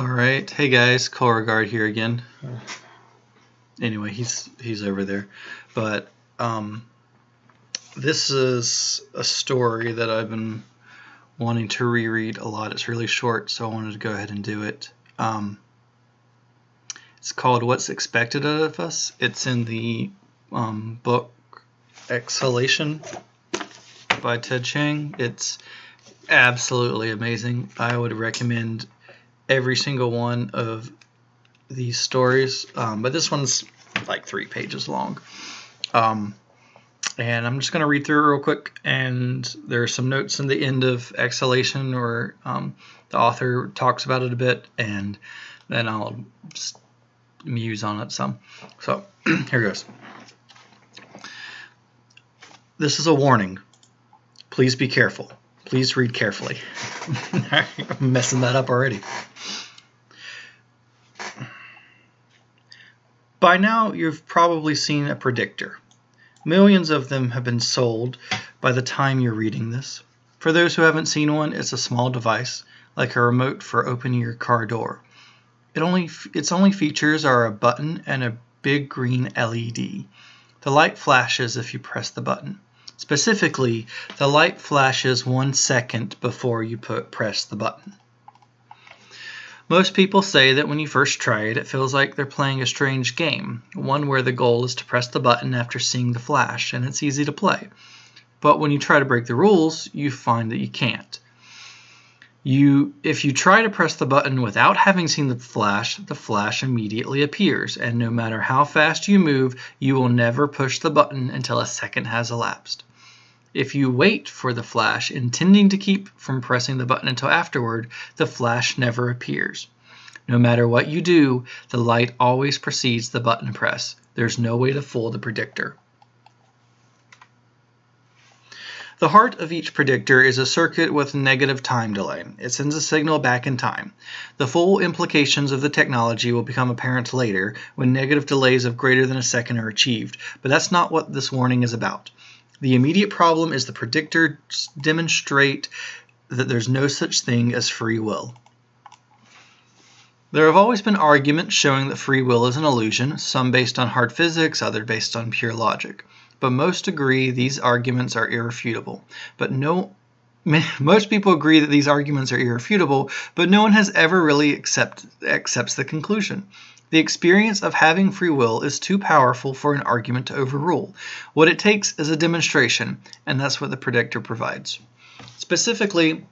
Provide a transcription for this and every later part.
All right, hey guys, Beauregard here again. Anyway, he's over there, but this is a story that I've been wanting to reread a lot. It's really short, so I wanted to go ahead and do it. It's called "What's Expected of Us." It's in the book Exhalation by Ted Chiang. It's absolutely amazing. I would recommend every single one of these stories, but this one's like 3 pages long. And I'm just going to read through it real quick, and there are some notes in the end of Exhalation where the author talks about it a bit, and then I'll just muse on it some. So here goes. This is a warning. Please be careful. Please read carefully. I'm messing that up already. By now, you've probably seen a predictor. Millions of them have been sold by the time you're reading this. For those who haven't seen one, it's a small device, like a remote for opening your car door. Its only features are a button and a big green LED. The light flashes if you press the button. Specifically, the light flashes 1 second before you press the button. Most people say that when you first try it, it feels like they're playing a strange game, one where the goal is to press the button after seeing the flash, and it's easy to play. But when you try to break the rules, you find that you can't. If you try to press the button without having seen the flash immediately appears, and no matter how fast you move, you will never push the button until a second has elapsed. If you wait for the flash, intending to keep from pressing the button until afterward, the flash never appears. No matter what you do, the light always precedes the button press. There's no way to fool the predictor. The heart of each predictor is a circuit with negative time delay. It sends a signal back in time. The full implications of the technology will become apparent later when negative delays of greater than a second are achieved, but that's not what this warning is about. The immediate problem is the predictors demonstrate that there's no such thing as free will. There have always been arguments showing that free will is an illusion, some based on hard physics, others based on pure logic. But most agree these arguments are irrefutable. Most people agree that these arguments are irrefutable, but no one has ever really accepts the conclusion. The experience of having free will is too powerful for an argument to overrule. What it takes is a demonstration, and that's what the predictor provides. Typically,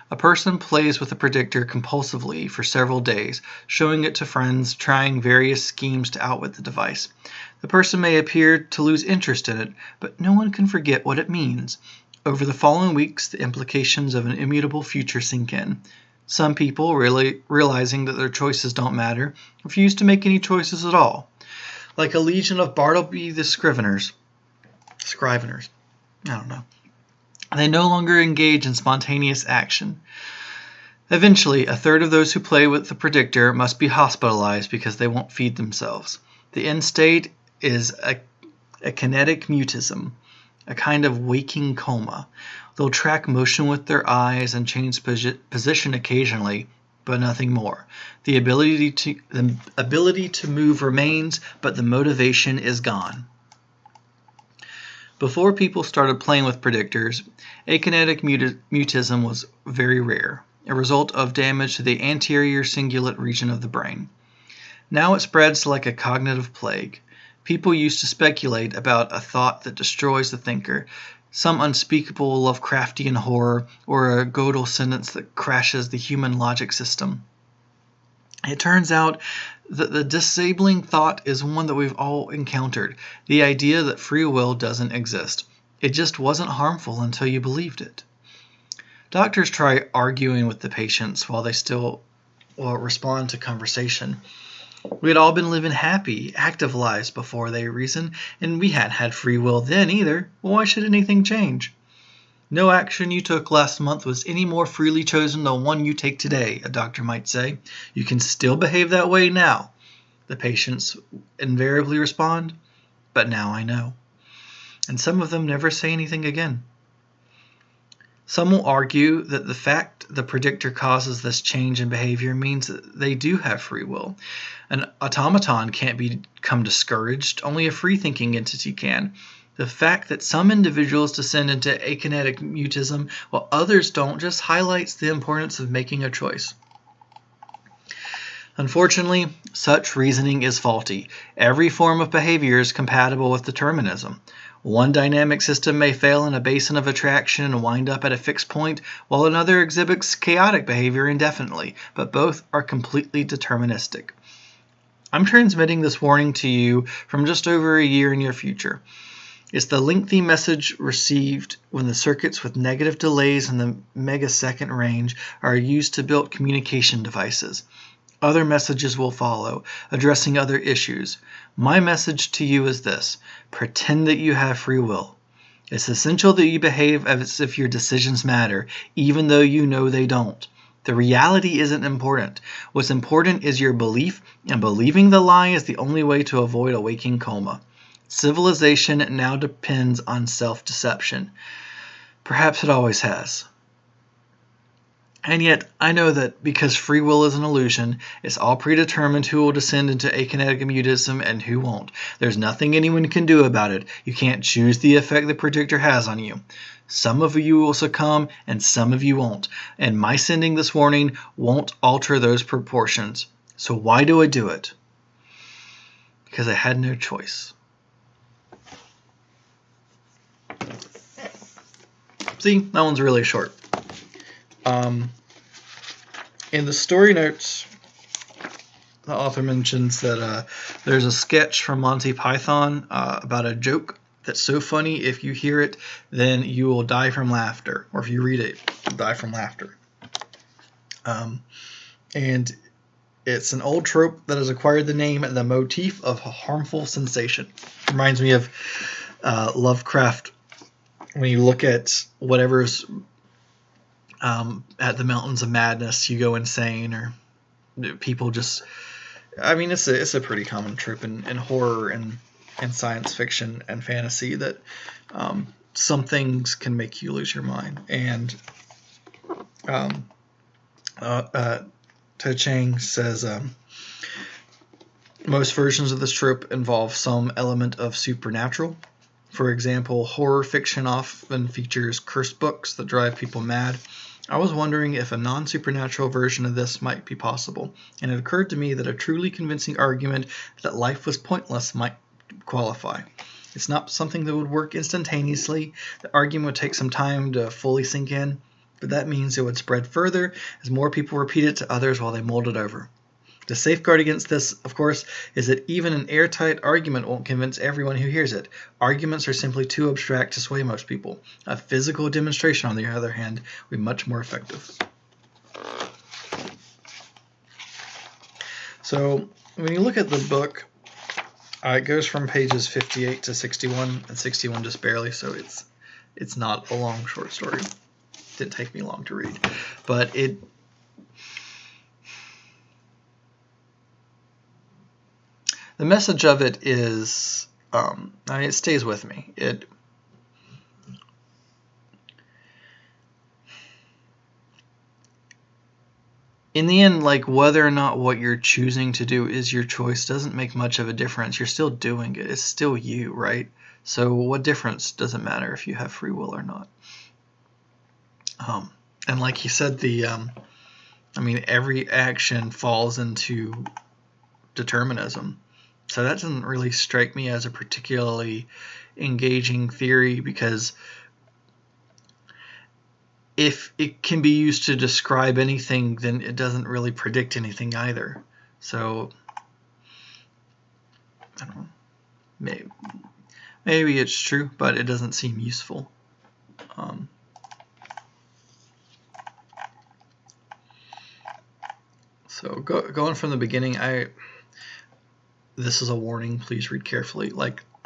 a person plays with a predictor compulsively for several days, showing it to friends, trying various schemes to outwit the device. The person may appear to lose interest in it, but no one can forget what it means. Over the following weeks, the implications of an immutable future sink in. Some people, really realizing that their choices don't matter, refuse to make any choices at all. Like a legion of Bartleby the Scriveners. I don't know. They no longer engage in spontaneous action. Eventually, a third of those who play with the predictor must be hospitalized because they won't feed themselves. The end state is a kinetic mutism, a kind of waking coma. They'll track motion with their eyes and change position occasionally, but nothing more. The ability to move remains, but the motivation is gone. Before people started playing with predictors, akinetic mutism was very rare, a result of damage to the anterior cingulate region of the brain. Now it spreads like a cognitive plague. People used to speculate about a thought that destroys the thinker, some unspeakable Lovecraftian horror, or a Gödel sentence that crashes the human logic system. It turns out that the disabling thought is one that we've all encountered, the idea that free will doesn't exist. It just wasn't harmful until you believed it. Doctors try arguing with the patients while they still respond to conversation. We had all been living happy, active lives before they reason, and we hadn't had free will then either. Why should anything change? No action you took last month was any more freely chosen than one you take today, a doctor might say. You can still behave that way now. The patients invariably respond, but now I know. And some of them never say anything again. Some will argue that the fact the predictor causes this change in behavior means that they do have free will. An automaton can't become discouraged, only a free-thinking entity can. The fact that some individuals descend into akinetic mutism while others don't just highlights the importance of making a choice. Unfortunately, such reasoning is faulty. Every form of behavior is compatible with determinism. One dynamic system may fail in a basin of attraction and wind up at a fixed point, while another exhibits chaotic behavior indefinitely, but both are completely deterministic. I'm transmitting this warning to you from just over a year in your future. It's the lengthy message received when the circuits with negative delays in the megasecond range are used to build communication devices. Other messages will follow, addressing other issues. My message to you is this: pretend that you have free will. It's essential that you behave as if your decisions matter, even though you know they don't. The reality isn't important. What's important is your belief, and believing the lie is the only way to avoid a waking coma. Civilization now depends on self-deception. Perhaps it always has. And yet, I know that because free will is an illusion, it's all predetermined who will descend into akinetic mutism and who won't. There's nothing anyone can do about it. You can't choose the effect the predictor has on you. Some of you will succumb, and some of you won't. And my sending this warning won't alter those proportions. So why do I do it? Because I had no choice. See, that one's really short. In the story notes, the author mentions that there's a sketch from Monty Python about a joke that's so funny, if you hear it, then you will die from laughter. Or if you read it, you'll die from laughter. And it's an old trope that has acquired the name and the motif of a harmful sensation. Reminds me of Lovecraft. When you look at whatever's at the Mountains of Madness, you go insane, or people just... I mean, it's a pretty common trope in horror and science fiction and fantasy that some things can make you lose your mind. And Ted Chiang says most versions of this trope involve some element of supernatural. For example, horror fiction often features cursed books that drive people mad. I was wondering if a non-supernatural version of this might be possible, and it occurred to me that a truly convincing argument that life was pointless might qualify. It's not something that would work instantaneously. The argument would take some time to fully sink in, but that means it would spread further as more people repeat it to others while they mulled it over. The safeguard against this, of course, is that even an airtight argument won't convince everyone who hears it. Arguments are simply too abstract to sway most people. A physical demonstration, on the other hand, would be much more effective. So, when you look at the book, it goes from pages 58 to 61, and 61 just barely, so it's not a long short story. It didn't take me long to read. But the message of it is, it stays with me. In the end, like, whether or not what you're choosing to do is your choice doesn't make much of a difference. You're still doing it. It's still you, right? So what difference does it matter if you have free will or not? And like he said, every action falls into determinism. So that doesn't really strike me as a particularly engaging theory, because if it can be used to describe anything, then it doesn't really predict anything either. So, I don't know. Maybe it's true, but it doesn't seem useful. So going from the beginning, this is a warning. Please read carefully.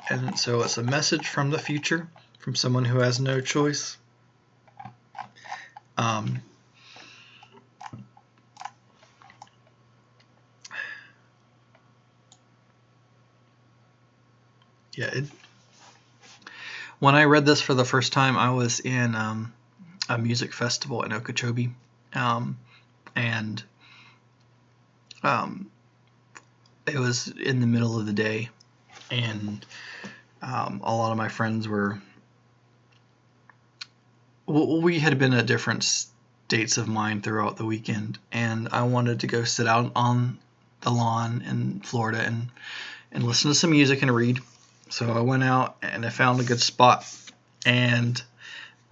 And so it's a message from the future, from someone who has no choice. When I read this for the first time, I was in a music festival in Okeechobee, and it was in the middle of the day, and a lot of my friends we had been at different states of mind throughout the weekend, and I wanted to go sit out on the lawn in Florida and listen to some music and read. So I went out and I found a good spot, and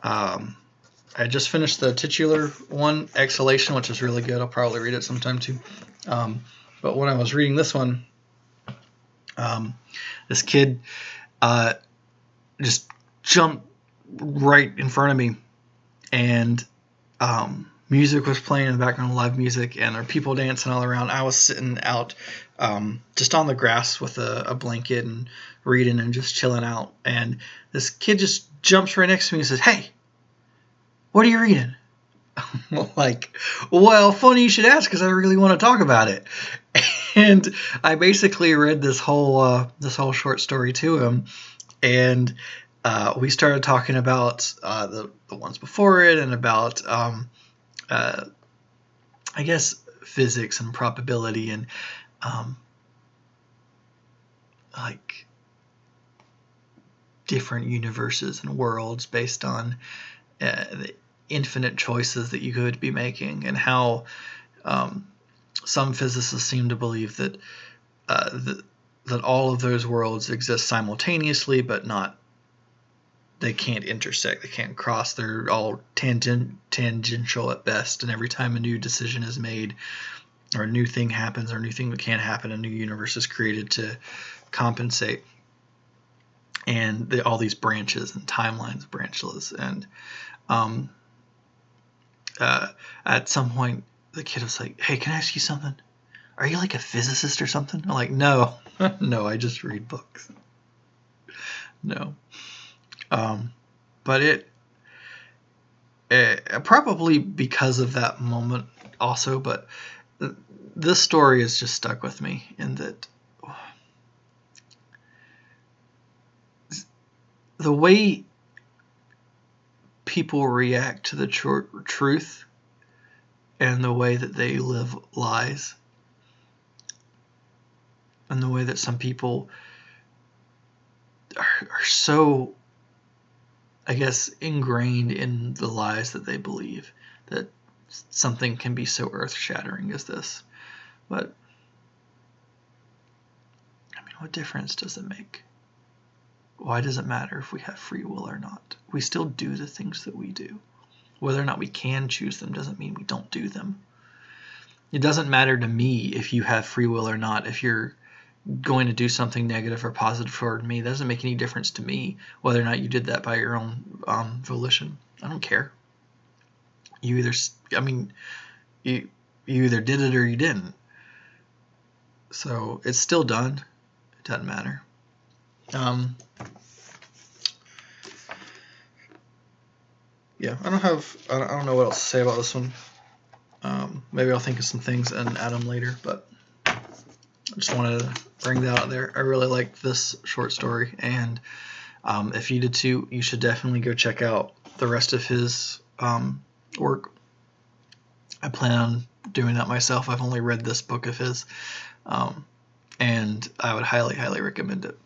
I just finished the titular one, Exhalation, which is really good. I'll probably read it sometime too. But when I was reading this one, this kid just jumped right in front of me, and music was playing in the background, live music, and there were people dancing all around. I was sitting out just on the grass with a blanket and reading and just chilling out, and this kid just jumps right next to me and says, "Hey, what are you reading?" I'm like, well, funny you should ask, because I really want to talk about it. And I basically read this whole short story to him, and we started talking about the ones before it, and about I guess physics and probability, and like different universes and worlds based on the infinite choices that you could be making, and how some physicists seem to believe that that all of those worlds exist simultaneously, but they can't intersect, they can't cross, they're all tangential at best, and every time a new decision is made, or a new thing happens, or a new thing that can't happen, a new universe is created to compensate. And all these branches and timelines, branchlets, and at some point the kid was like, "Hey, can I ask you something? Are you like a physicist or something?" I'm like, "No, no, I just read books." No. But it probably because of that moment also, but this story has just stuck with me, in that the way people react to the truth, and the way that they live lies, and the way that some people are so, I guess, ingrained in the lies that they believe, that something can be so earth-shattering as this. But I mean, what difference does it make? Why does it matter if we have free will or not? We still do the things that we do. Whether or not we can choose them doesn't mean we don't do them. It doesn't matter to me if you have free will or not. If you're going to do something negative or positive toward me, that doesn't make any difference to me, whether or not you did that by your own volition. I don't care. You either did it or you didn't. So it's still done. It doesn't matter. Yeah, I don't know what else to say about this one. Maybe I'll think of some things and add them later, but I just wanted to bring that out there. I really liked this short story, and if you did too, you should definitely go check out the rest of his work. I plan on doing that myself. I've only read this book of his, and I would highly, highly recommend it.